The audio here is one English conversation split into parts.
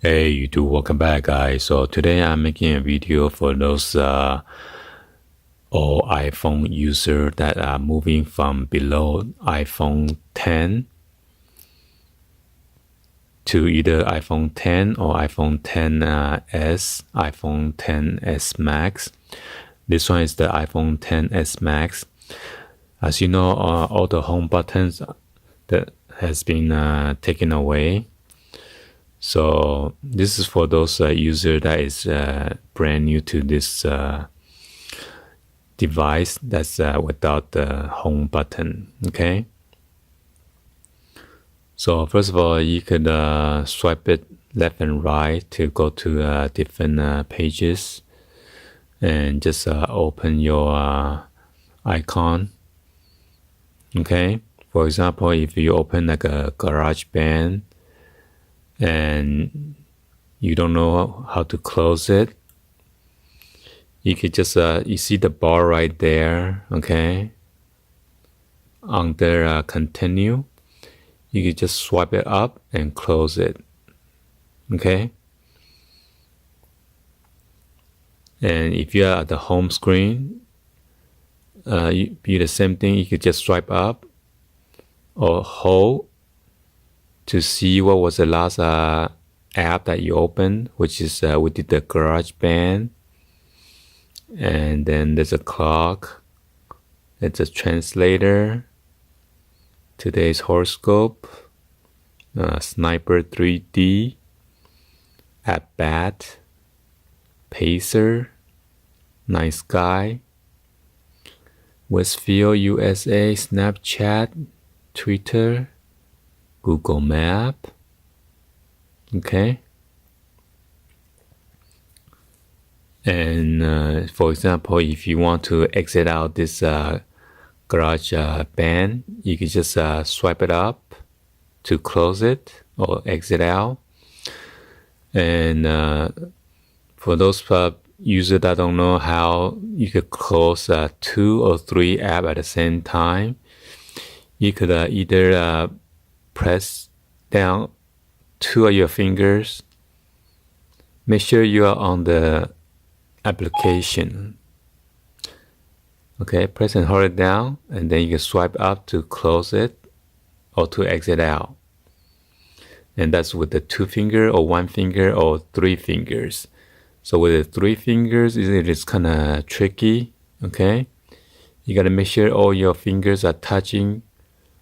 Hey YouTube, welcome back guys. So today I'm making a video for those all iPhone users that are moving from below iPhone 10 to either iPhone 10 or iPhone 10s, iPhone 10s Max. This one is the iPhone 10s Max. As you know, all the home buttons that has been taken away. So this is for those user that is brand new to this device that's without the home button. Okay. So first of all, you could swipe it left and right to go to different pages, and just open your icon. Okay. For example, if you open like a GarageBand and you don't know how to close it, you could just you see the bar right there, okay, under continue. You could just swipe it up and close it, okay. And if you are at the home screen, you do the same thing. You could just swipe up or hold to see what was the last app that you opened, which is we did the GarageBand, and then there's a clock, it's a translator, today's horoscope, Sniper 3D, at bat, Pacer, Night Sky, Westfield USA, Snapchat, Twitter, Google Map. Okay. And for example, if you want to exit out this garage band, you can just swipe it up to close it or exit out. And for those users that don't know how you could close 2 or 3 apps at the same time, you could either press down 2 of your fingers. Make sure you are on the application. Okay, press and hold it down, and then you can swipe up to close it or to exit out. And that's with the 2 finger or 1 finger or 3 fingers. So with the 3 fingers, it is kind of tricky. Okay, you got to make sure all your fingers are touching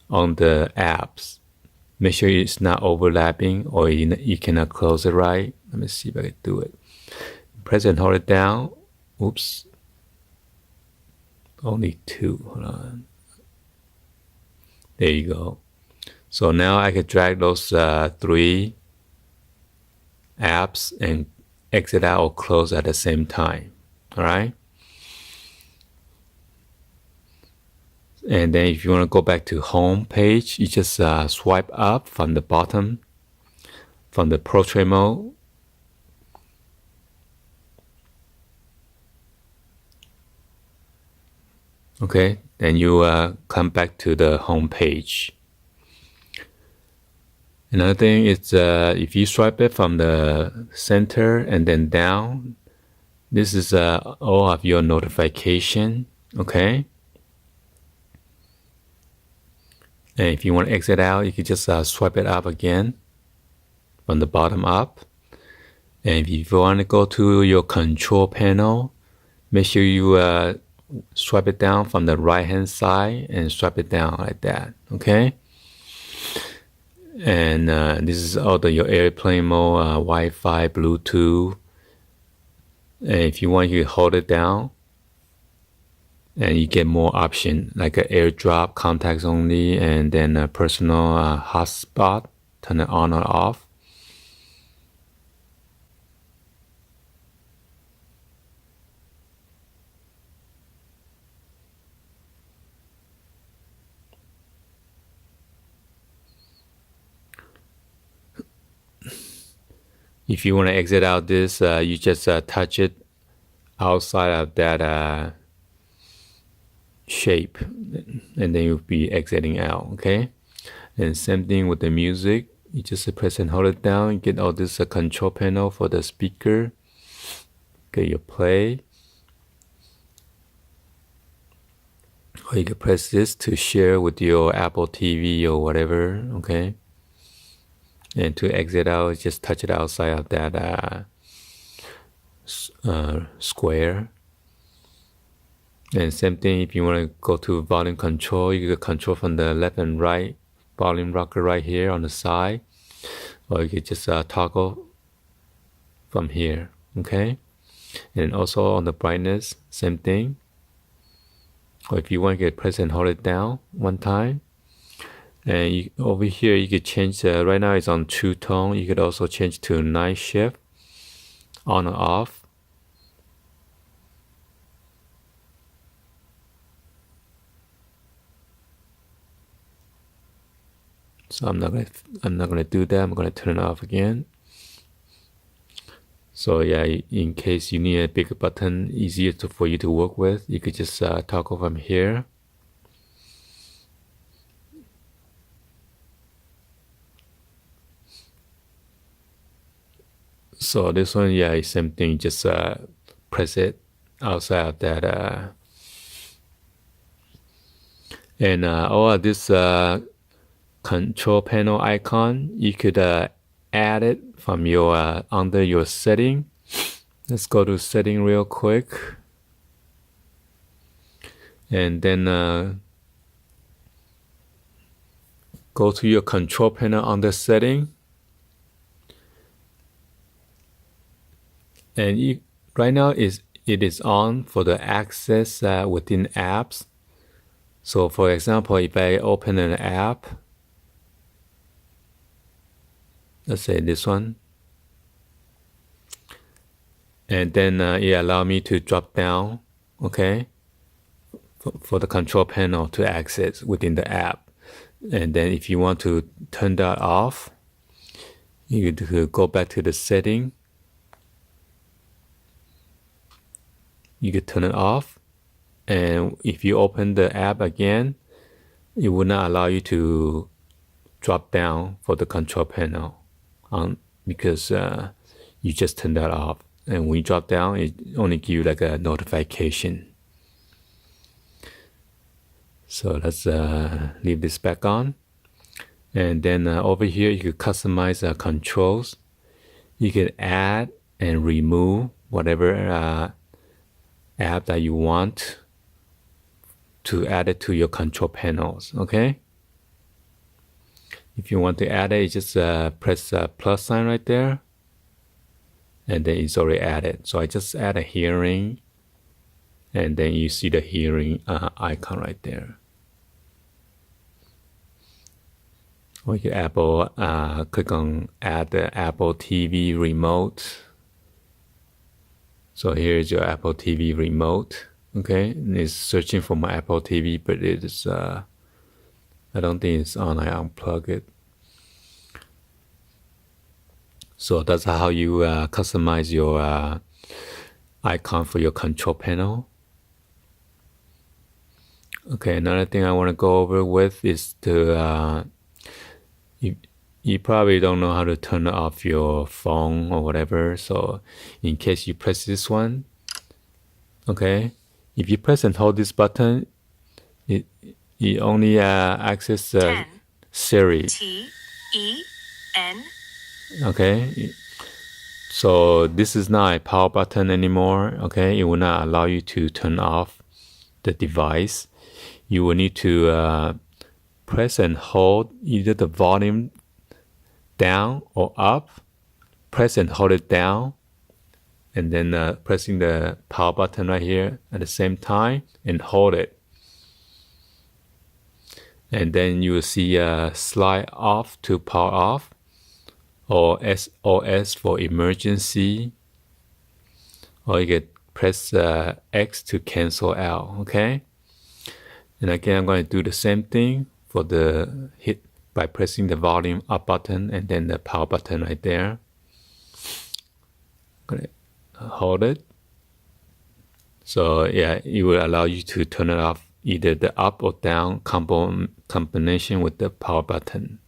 on the apps. Make sure it's not overlapping, or you cannot close it right. Let me see if I can do it. Press and hold it down. Oops. Only 2. Hold on. There you go. So now I can drag those 3 apps and exit out or close at the same time. All right. And then if you want to go back to home page, you just swipe up from the bottom, from the portrait mode. Okay, then you come back to the home page. Another thing is if you swipe it from the center and then down, this is all of your notification. Okay. And if you want to exit out, you can just swipe it up again from the bottom up. And if you want to go to your control panel, make sure you swipe it down from the right hand side and swipe it down like that. Okay. And this is all your airplane mode, Wi-Fi, Bluetooth. And if you want, you can hold it down, and you get more options like an AirDrop, contacts only, and then a personal hotspot, turn it on or off. If you want to exit out this, you just touch it outside of that shape, and then you'll be exiting out. Okay. And same thing with the music. you just press and hold it down. You get all this control panel for the speaker. Okay, you play. Or you can press this to share with your Apple TV or whatever, okay? And to exit out, just touch it outside of that square. And same thing, if you want to go to volume control, you can control from the left and right volume rocker right here on the side. Or you can just toggle from here, okay? And also on the brightness, same thing. Or if you want, you can press and hold it down one time. And over here, you could change, right now it's on true tone. You could also change to night shift, on or off. So I'm not gonna do that. I'm gonna turn it off again. So yeah, in case you need a bigger button, easier for you to work with, you could just toggle from here. So this one, yeah, same thing. Just press it outside of that. And all of this control panel icon, you could add it from your under your setting. Let's go to setting real quick, and then go to your control panel under setting, and right now it is on for the access within apps. So for example, if I open an app, let's say this one, and then it allows me to drop down, okay, for the control panel to access within the app. And then if you want to turn that off, you could go back to the setting. You could turn it off, and if you open the app again, it will not allow you to drop down for the control panel because you just turned that off. And when you drop down, it only gives you like a notification. So let's leave this back on. And then over here, you can customize controls. You can add and remove whatever app that you want to add it to your control panels, okay? If you want to add it, you just press the plus sign right there, and then it's already added. So I just add a hearing, and then you see the hearing icon right there. Or you can click on add the Apple TV remote. So here's your Apple TV remote, okay? And it's searching for my Apple TV, but it is I don't think it's on. I unplug it. So that's how you customize your icon for your control panel. Okay, another thing I want to go over with is to you probably don't know how to turn off your phone or whatever. So in case you press this one, okay, if you press and hold this button, it only access Siri. T-E-N. Okay, so this is not a power button anymore. Okay, it will not allow you to turn off the device. You will need to press and hold either the volume down or up. Press and hold it down, and then pressing the power button right here at the same time and hold it. And then you will see slide off to power off, or SOS for emergency, or you can press X to cancel out, okay? And again, I'm going to do the same thing for the hit by pressing the volume up button and then the power button right there. I'm going to hold it. So yeah, it will allow you to turn it off either the up or down combination with the power button.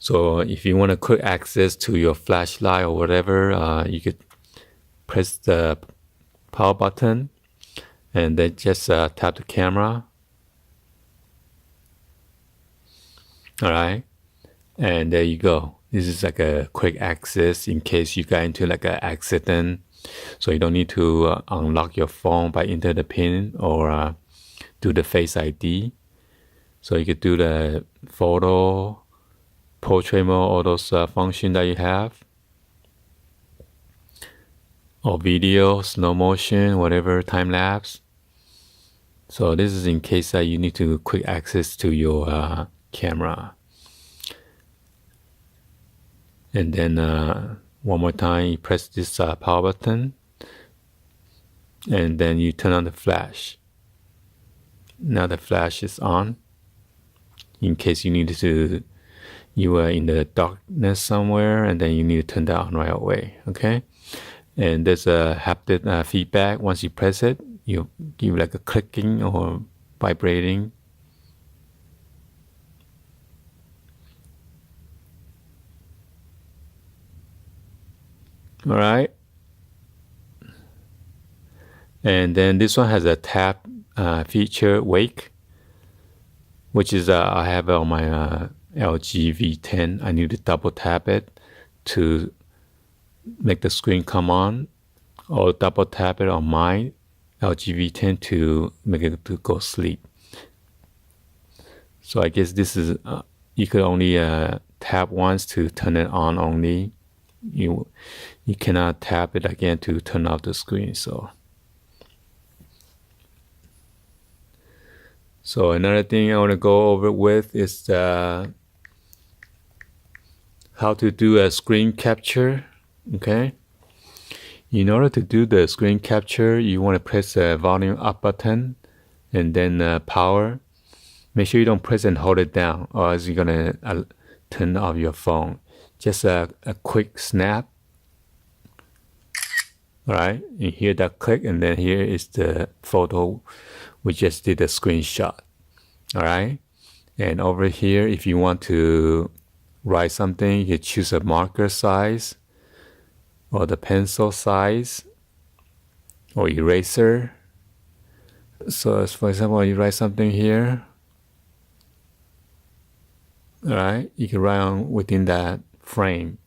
So if you want to quick access to your flashlight or whatever, you could press the power button and then just tap the camera. All right, and there you go. This is like a quick access in case you got into like an accident. So you don't need to unlock your phone by enter the PIN or do the Face ID. So you could do the photo, portrait mode, all those functions that you have. Or video, slow motion, whatever, time lapse. So this is in case that you need to quick access to your camera. And then one more time, you press this power button, and then you turn on the flash. Now the flash is on. In case you needed to, you were in the darkness somewhere, and then you need to turn that on right away. Okay. And there's a haptic feedback. Once you press it, you give like a clicking or vibrating. All right. And then this one has a tap feature, wake, which is I have on my LG V10. I need to double tap it to make the screen come on, or double tap it on my LG V10 to make it to go sleep. So I guess this is you could only tap once to turn it on only. You cannot tap it again to turn off the screen. So another thing I want to go over with is how to do a screen capture. Okay. In order to do the screen capture, you want to press the volume up button and then power. Make sure you don't press and hold it down, or else you're gonna turn off your phone. Just a quick snap. All right, you hear that click, and then here is the photo. We just did a screenshot. All right, and over here, if you want to write something, you choose a marker size, or the pencil size, or eraser. So, as for example, you write something here. All right, you can write on within that frame.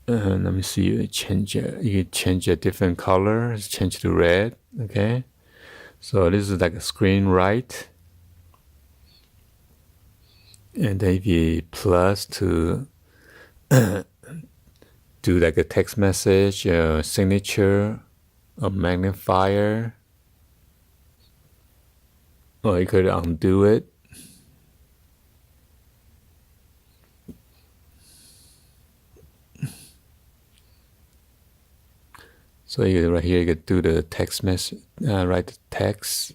Let me see. You change it. You can change a different color. Change to red. Okay. So this is like a screen right. And then if you plus to do like a text message, a signature, a magnifier, or you could undo it. So you right here, you could do the text message, write the text,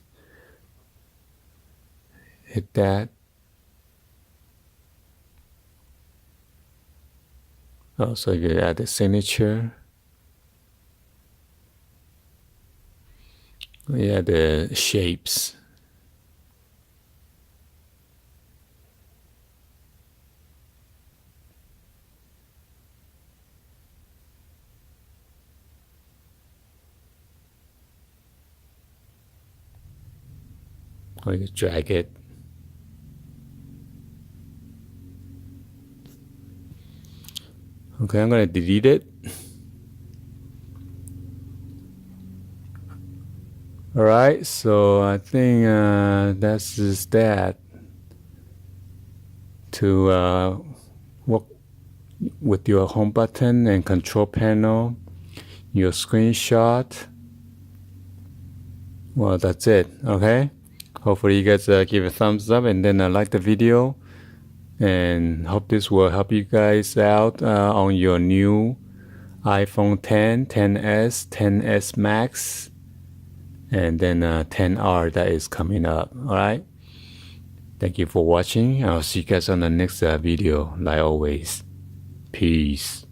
hit that. Oh, so you add the signature. Yeah, the shapes. Or you drag it. Okay, I'm going to delete it. All right, so I think that's just that. To work with your home button and control panel, your screenshot. Well, that's it. Okay. Hopefully you guys give a thumbs up and then like the video, and hope this will help you guys out on your new iPhone 10, 10s, 10s Max, and then 10R that is coming up. All right. Thank you for watching. I'll see you guys on the next video, like always. Peace.